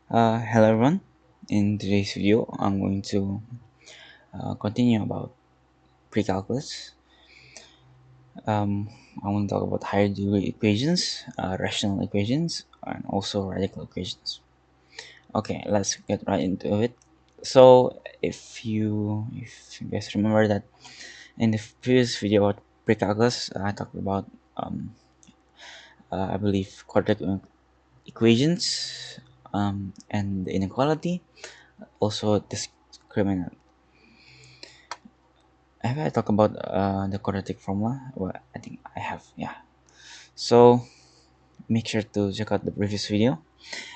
Hello everyone. In today's video, I'm going to continue about pre-calculus. Um, I want to talk about higher degree equations, rational equations, and also radical equations. Okay, let's get right into it. So, if you guys remember that in the previous video about pre-calculus, I talked about um, I believe quadratic equations and the inequality, also discriminant. Have I talked about the quadratic formula? Well, I think I have. Yeah. So make sure to check out the previous video.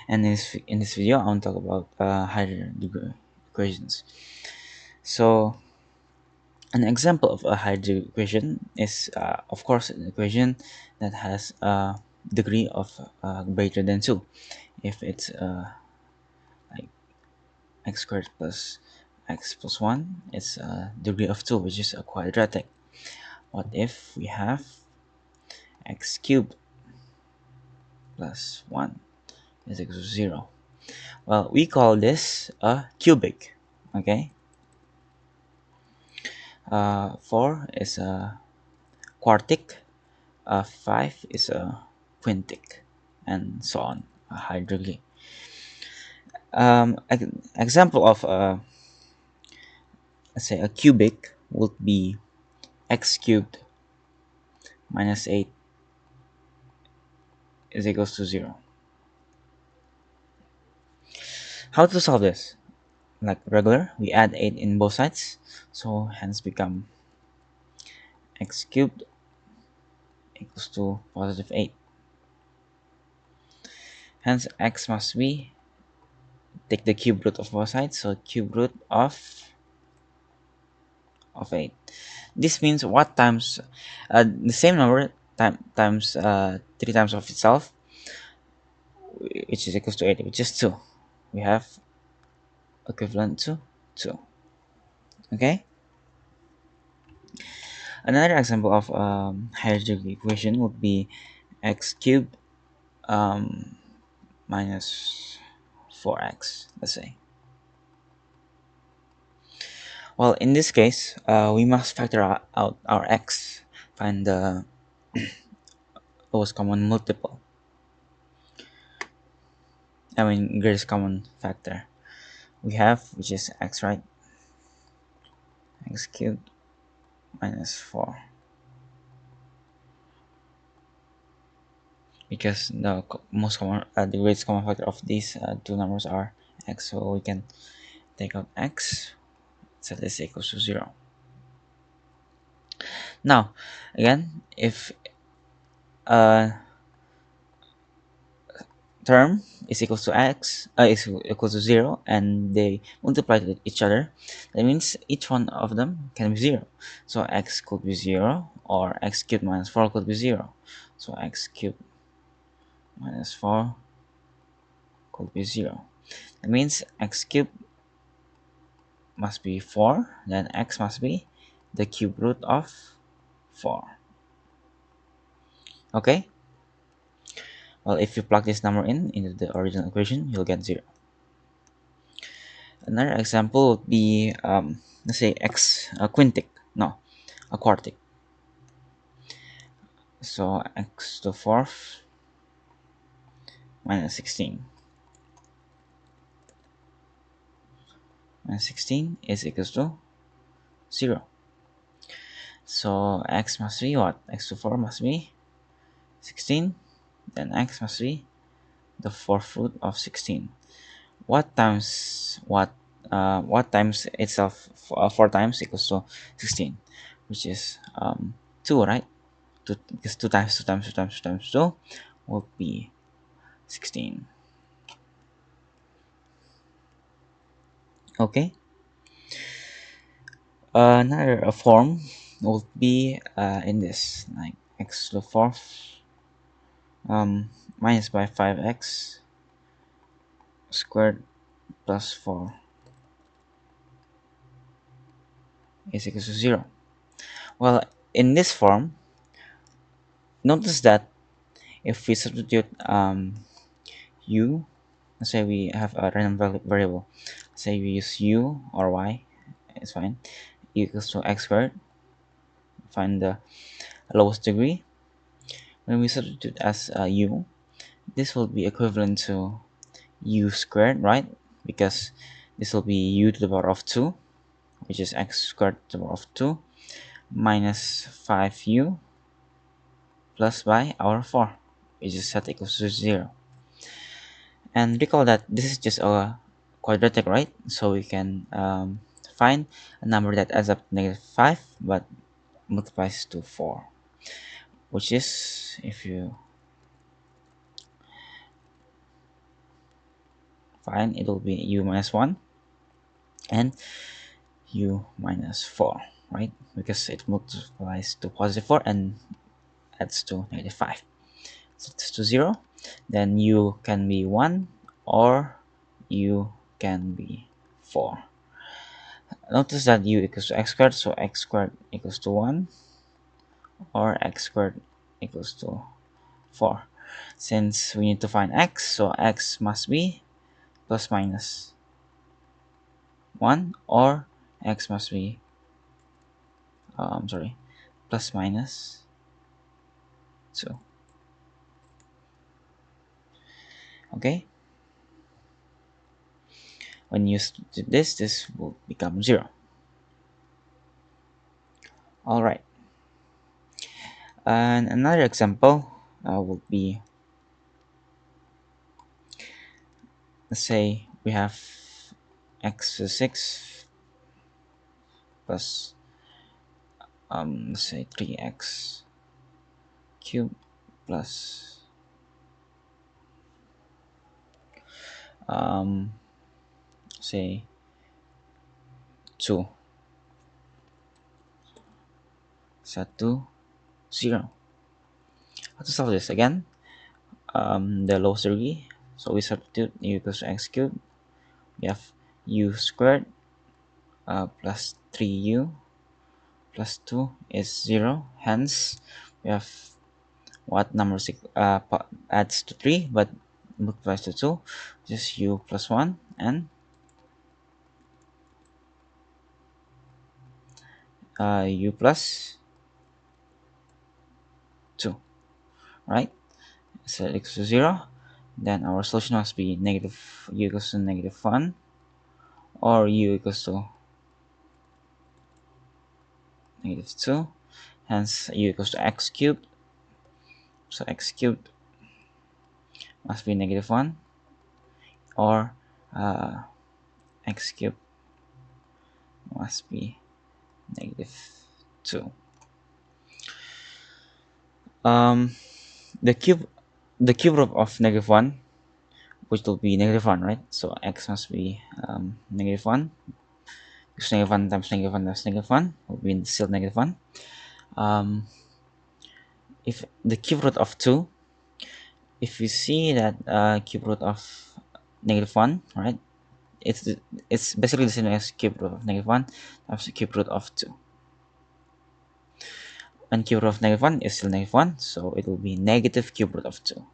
And in this video, I want to talk about higher degree equations. So an example of a higher degree equation is, of course, an equation that has a degree of greater than two. If it's like x squared plus x plus one, it's a degree of two, which is a quadratic. What if we have x cubed plus 1 is equal to 0? Well, we call this a cubic. Okay. 4 is a quartic. 5 is a quintic, and so on. A high degree. Example of let's say a cubic would be x cubed minus 8 is equals to 0. How to solve this? Like regular, we add 8 in both sides, so hence become x cubed equals to positive 8. Hence x must be, take the cube root of both sides, so cube root of 8. This means what times the same number times 3 times of itself, which is equals to 8, which is 2. We have equivalent to 2. Okay. Another example of higher degree equation would be x cubed um, minus 4x, let's say. Well, in this case, we must factor out our x, find the lowest common multiple. I mean, greatest common factor we have, which is x, right? X cubed minus 4. Because the greatest common factor of these two numbers are x, so we can take out x, set this equals to 0. Now, again, if uh, term is equals to x is equals to 0 and they multiply with each other, that means each one of them can be 0. So x could be 0, or x cubed minus 4 could be 0. So x cubed minus 4 could be 0. That means x cubed must be 4, then x must be the cube root of 4. Okay. Well, if you plug this number in into the original equation, you'll get 0. Another example would be, let's say x a quintic, no, a quartic. So x to the fourth minus 16. Minus 16 is equals to 0. So x must be what? X to the 4 must be 16. Then x must be the fourth root of 16. What times what? What times itself 4 times equals to 16, which is 2, right? 2, because 2 times 2 times 2 times 2 times 2 will be 16. Okay. Another form would be in this, like x to the fourth minus by 5x squared plus 4 is equal to 0. Well, in this form, notice that if we substitute u let's say we have a random variable. Say we use u or y, it's fine. Equals to x squared. Find the lowest degree. When we substitute as u, this will be equivalent to u squared, right? Because this will be u to the power of 2, which is x squared to the power of 2, minus 5u plus by our 4, which is set equals to 0. And recall that this is just a quadratic, right? So we can find a number that adds up to -5 but multiplies to 4, which is, if you find, it will be u minus 1 and u minus 4, right? Because it multiplies to positive 4 and adds to -5. Set this to 0, then u can be 1 or u can be 4. Notice that u equals to x squared, so x squared equals to 1 or x squared equals to 4. Since we need to find x, so x must be plus minus 1 or x must be sorry, plus minus 2. Okay, when you do this will become 0. All right, and another example would be, let's say we have x to the 6 plus let's say 3x cubed plus um, say 2 set to 0. How to solve this again? The lowest degree, so we substitute u equals to x cubed. We have u squared plus 3u plus 2 is 0. Hence, we have what number adds to 3 but multiplies to 2, just u plus 1 and u plus 2, right? So it equals to 0. Then our solution must be negative u equals to -1 or u equals to -2. Hence, u equals to x cubed. So x cubed must be -1 or uh, x cubed must be -2. Um, the cube root of -1, which will be -1, right? So x must be -1. Because -1 times -1 times -1 will be still -1. Um, if the cube root of 2, if you see that cube root of -1, right? It's basically the same as cube root of -1 times the cube root of 2. And cube root of -1 is still -1, so it will be negative cube root of 2.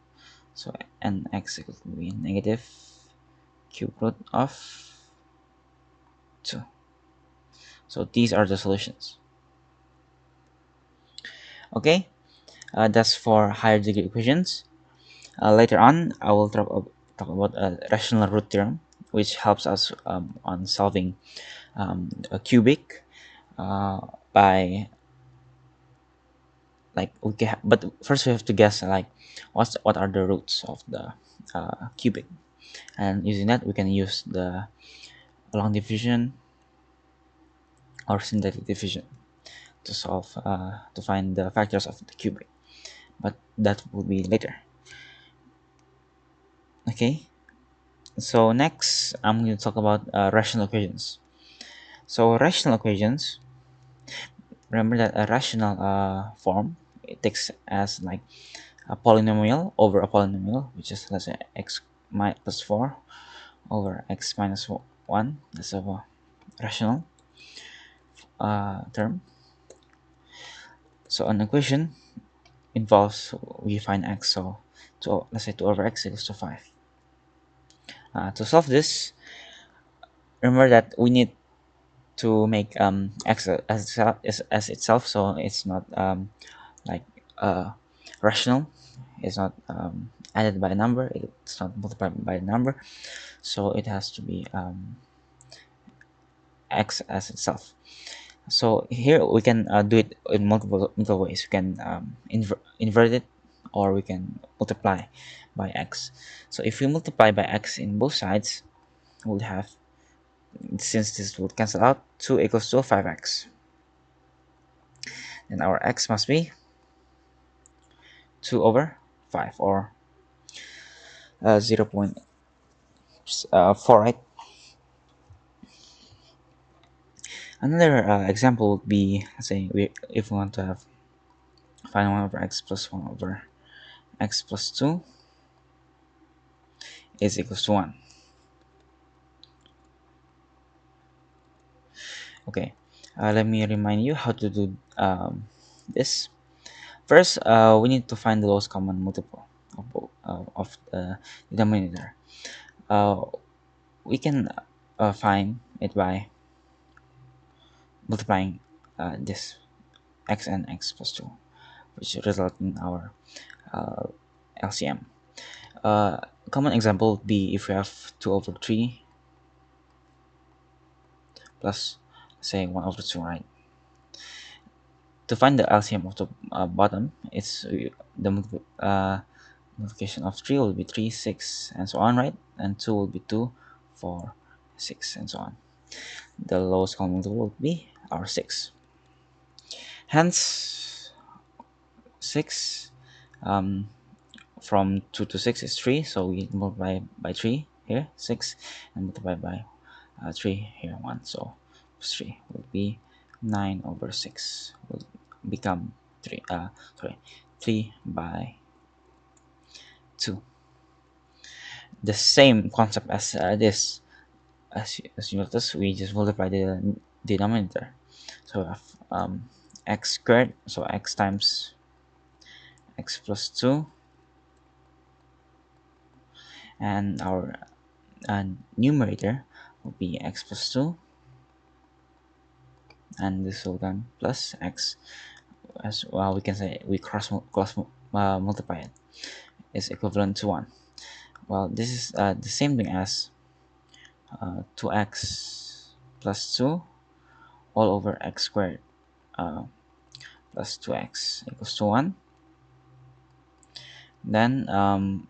So nx equals to be negative cube root of 2. So these are the solutions. Okay, that's for higher degree equations. Later on, I will talk about a rational root theorem, which helps us on solving a cubic by, like, okay, but first we have to guess, like, what are the roots of the cubic, and using that we can use the long division or synthetic division to solve to find the factors of the cubic, but that will be later. Okay, so next I'm going to talk about rational equations. So rational equations, remember that a rational form, it takes as like a polynomial over a polynomial, which is, let's say, x plus 4 over x minus 1. That's a rational term. So an equation involves we find x, so let's say 2 over x equals to 5. To solve this, remember that we need to make x as itself, so it's not like rational. It's not added by a number. It's not multiplied by a number. So it has to be x as itself. So here we can do it in multiple ways. We can invert it, or we can multiply by x. So if we multiply by x in both sides, we'll have, since this will cancel out, 2 equals to 5x. Then our x must be 2 over 5, or 0.4, right? Another example would be, let's say, if we want to have find 1 over x plus 1 over x plus 2 is equals to 1. Okay, let me remind you how to do this. First, we need to find the lowest common multiple of the denominator. Uh, we can find it by multiplying this x and x plus 2, which result in our uh, LCM. A common example would be if we have 2 over 3 plus, say, 1 over 2, right? To find the LCM of the bottom, it's the multiplication of 3 will be 3, 6, and so on, right? And 2 will be 2, 4, 6, and so on. The lowest common multiple will be our 6. Hence, 6 um, from 2 to 6 is 3, so we multiply by 3 here, 6, and multiply by 3 here, 1. So 3 will be 9 over 6 will become 3 by 2. The same concept as this. As you notice, we just multiply the denominator. So we have x squared, so x times x plus 2, and our numerator will be x plus 2, and this will become plus x. As well, we can say we cross multiply it, is equivalent to 1. Well, this is the same thing as 2x plus 2 all over x squared uh, plus 2x equals to 1. Then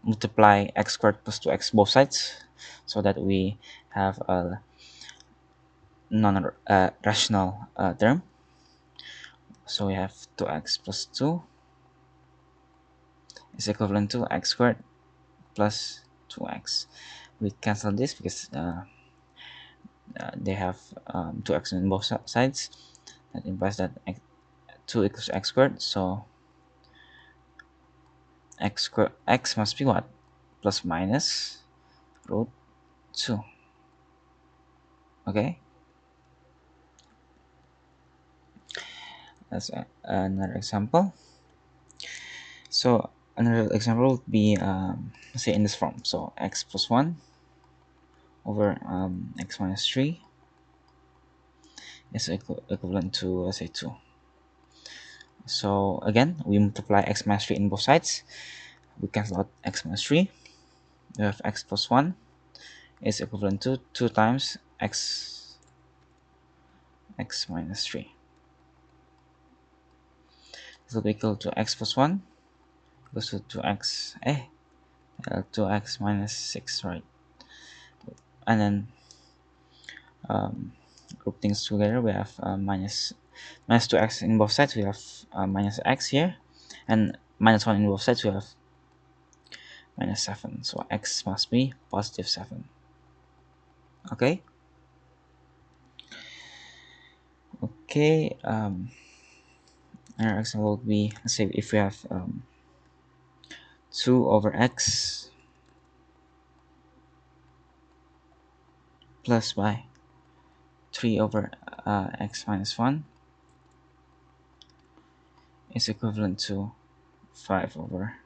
multiply x squared plus 2x both sides, so that we have a non-rational term. So we have 2x plus 2 is equivalent to x squared plus 2x. We cancel this because they have 2x on both sides. That implies that 2 equals x squared. So x must be what? Plus minus root 2. Okay, that's another example. So another example would be, say, in this form. So x plus 1 over x minus 3 is equivalent to, let's say, 2. So again, we multiply x minus 3 in both sides. We cancel out x minus 3. We have x plus 1 is equivalent to 2 times x minus 3. This will be equal to x plus 1 equals to 2x minus 6, right? And then group things together, we have minus 2x in both sides, we have minus x here, and minus 1 in both sides, we have minus 7. So x must be positive 7. Okay. Another example would be, let's say, if we have 2 over x plus by 3 over x minus 1 is equivalent to 5 over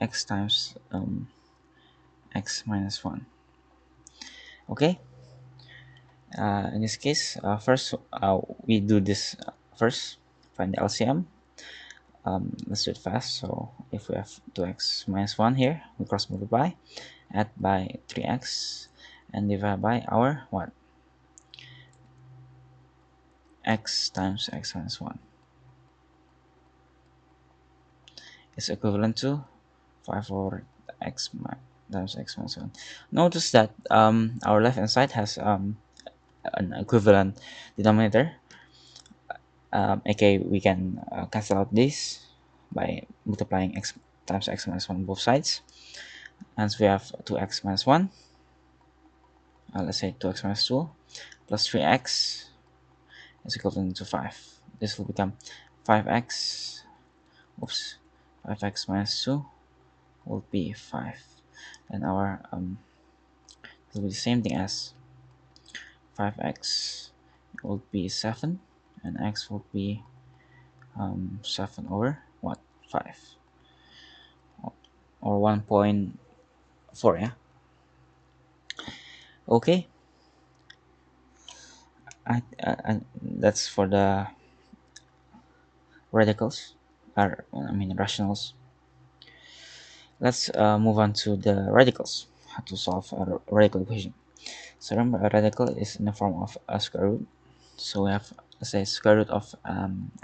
x times x minus 1. Okay, in this case, first we do this first, find the LCM. Let's do it fast. So if we have 2x minus 1 here, we cross multiply, add by 3x, and divide by our what? X times x minus 1 is equivalent to 5 over times x minus 1. Notice that our left hand side has an equivalent denominator. Okay, we can cancel out this by multiplying x times x minus 1 on both sides. Hence we have 2x minus 1, let's say 2x minus 2, plus 3x is equivalent to 5. This will become 5x, oops, 5x minus 2 will be 5. And our will be the same thing as 5x will be 7, and x will be 7 over what? 5, or 1.4, yeah. Okay, that's for the radicals, or I mean rationals. Let's move on to the radicals, how to solve a radical equation. So remember, a radical is in the form of a square root. So we have, let's say, square root of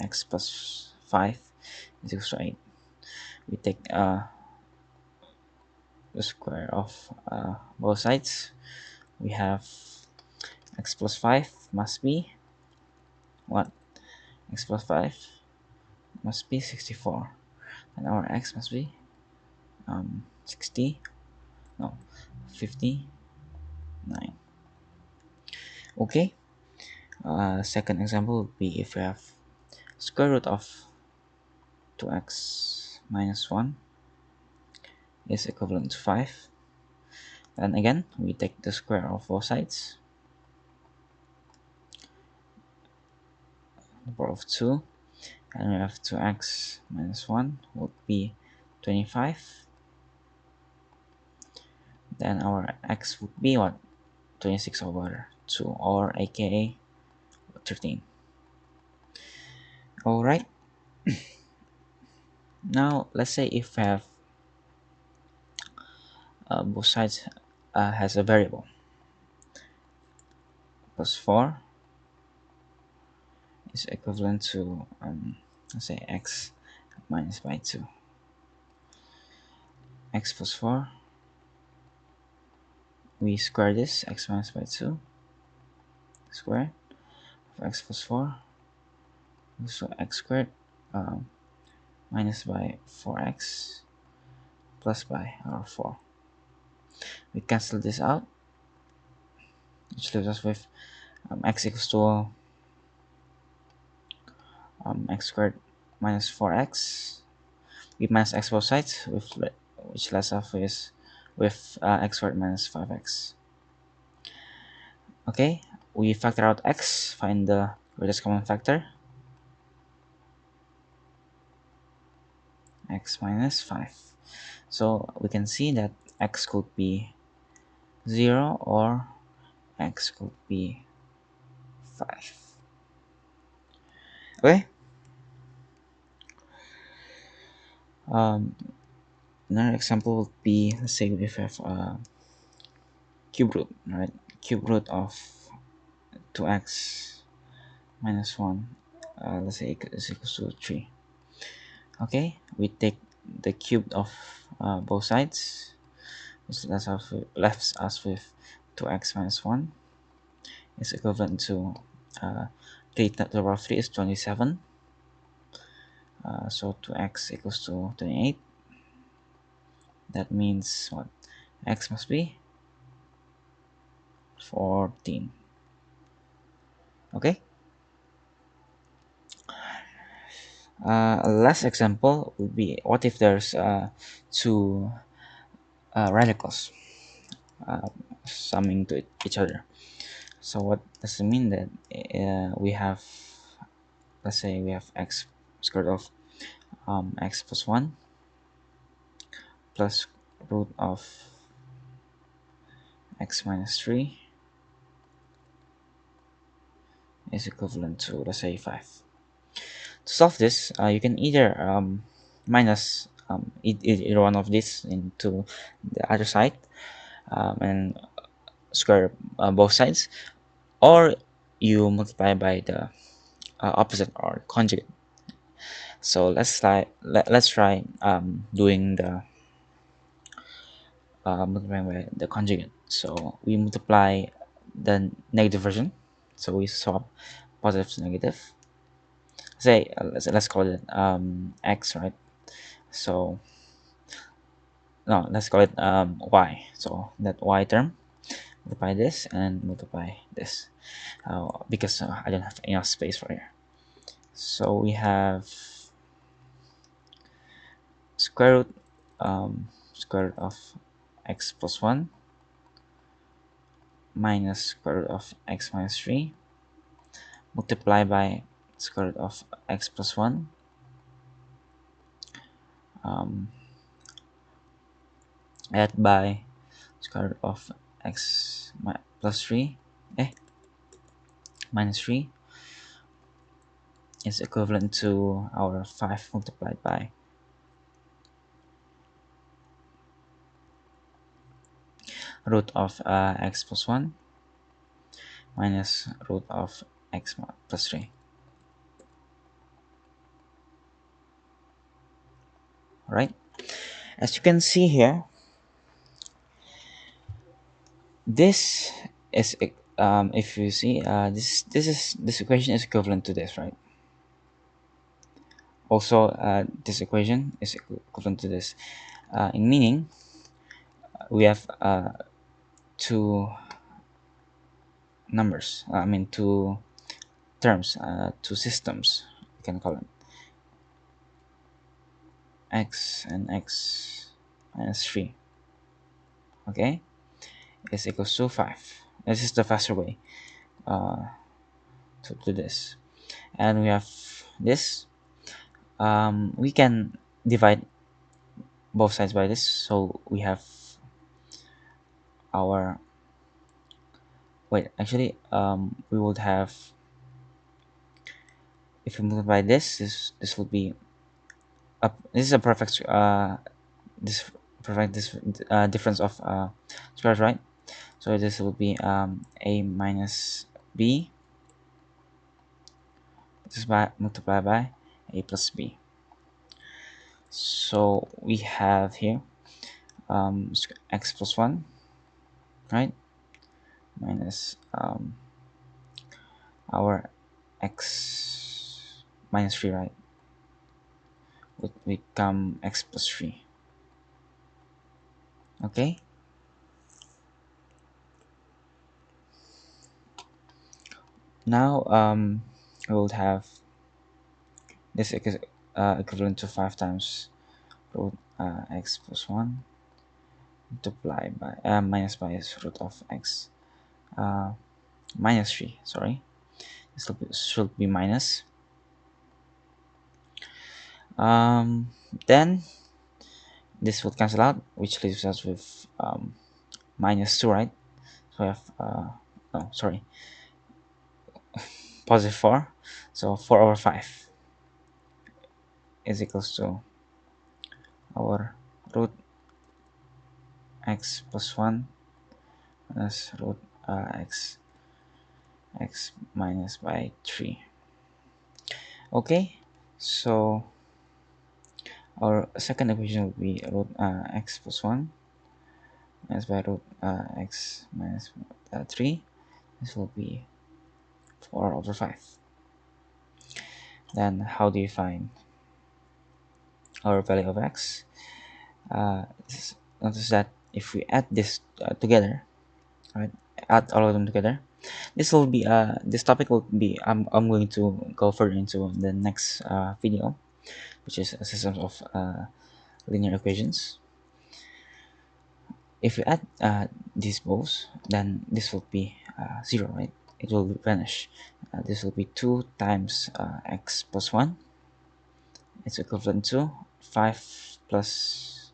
x plus 5 is equal to 8. We take the square of both sides. We have x plus 5 must be what? X plus 5 must be 64. And our x must be 60, no, 59. Okay, second example would be if we have square root of 2x minus 1 is equivalent to 5. Then again, we take the square of both sides, the power of 2, and we have 2x minus 1 would be 25. Then our x would be what? 26 over 2, or aka 13. Alright, now let's say if we have both sides has a variable, plus 4 is equivalent to let's say x minus by 2. X plus 4, we square this, x minus by 2 square of x plus 4, so x squared minus by 4x plus by our 4. We cancel this out, which leaves us with x equals to x squared minus 4x. We minus x both sides, which lets us with x squared minus 5x. Okay, we factor out x, find the greatest common factor, x minus 5. So we can see that x could be 0 or x could be 5. Okay, um, another example would be, let's say we have a cube root, right? Cube root of 2x minus 1, let's say is equals to 3. Okay, we take the cube of both sides, which left us with 2x minus 1 is equivalent to 3 to the power of 3 is 27. So 2x equals to 28. That means what? X must be 14. Okay. Last example would be, what if there's two radicals uh, summing to each other. So what does it mean? That we have, let's say we have x squared of x plus 1 plus root of x minus 3 is equivalent to, let's say, 5. To solve this, you can either minus either one of these into the other side, and square both sides, or you multiply by the opposite or conjugate. So let's try doing the multiplying by the conjugate. So we multiply the negative version, so we swap positive to negative. Say let's call it x, right? So no, let's call it y. So that y term, multiply this and multiply this, because I don't have enough space for here. So we have square root square root of x plus 1 minus square root of x minus 3, multiply by square root of x plus 1, um, add by square root of x plus 3 minus 3 is equivalent to our 5 multiplied by root of x plus 1 minus root of x plus 3. Right, as you can see here, this is if you see this equation is equivalent to this, right? Also this equation is equivalent to this, in meaning we have two numbers, I mean two terms, two systems, you can call them, x and x minus 3, okay, is equals to 5. This is the faster way to do this. And we have this, we can divide both sides by this, so we have our wait actually we would have, if we multiply this would be this is a perfect this perfect this difference of squares, right? So this will be a minus b, this is by multiplied by a plus b. So we have here x plus 1, right, minus our x minus 3, right, would become x plus 3. Okay, now we will have this equivalent to 5 times root x plus 1 multiplied by minus by root of x uh, minus 3, sorry, this should be minus, then this will cancel out, which leaves us with minus 2, right? So we have no, sorry, positive 4, so 4 over 5 is equals to our root x plus 1 minus root x minus by 3. Okay, so our second equation would be root x plus 1 minus by root x minus 3. This will be 4 over 5. Then how do you find our value of x? Notice that if we add this together, right, add all of them together, this will be this topic will be I'm going to go further into the next video, which is a system of linear equations. If you add these both, then this will be 0, right? It will vanish. This will be 2 times x plus 1. It's equivalent to 5 plus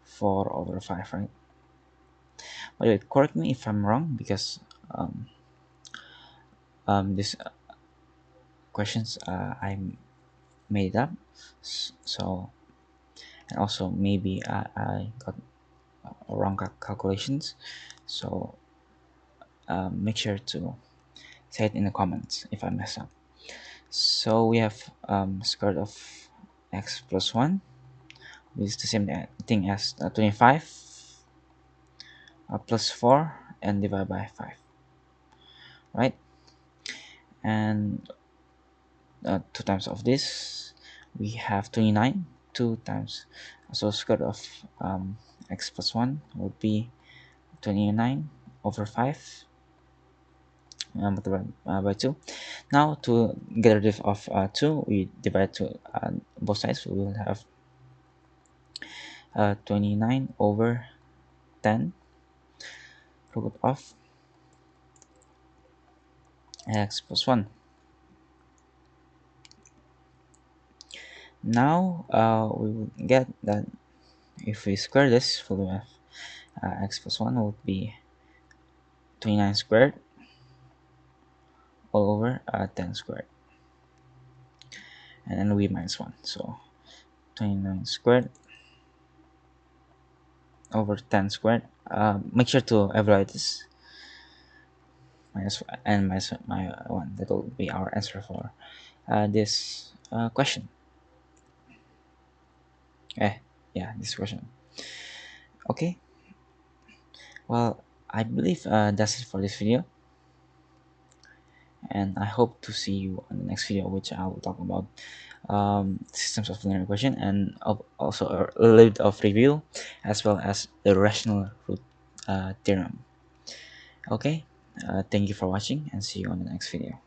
4 over 5, right? By the way, correct me if I'm wrong, because These questions I made up. So, and also maybe I got wrong calculations. So make sure to say it in the comments if I mess up. So we have square root of x plus 1, which is the same thing as 25 plus 4 and divide by 5, right? And 2 times of this, we have 29, 2 times. So square root of x plus 1 would be 29 over 5 multiplied by 2. Now to get rid of 2, we divide to both sides. We will have 29 over 10 root of x plus 1. Now we will get that if we square this, we have x plus 1 would be 29 squared all over 10 squared, and then we minus 1. So 29 squared over 10 squared. Make sure to evaluate this minus and minus my 1. That will be our answer for this question. Eh, yeah, this question. Okay, well, I believe that's it for this video, and I hope to see you on the next video, which I will talk about systems of linear equation and also a little bit of review as well as the rational root theorem. Okay, thank you for watching and see you on the next video.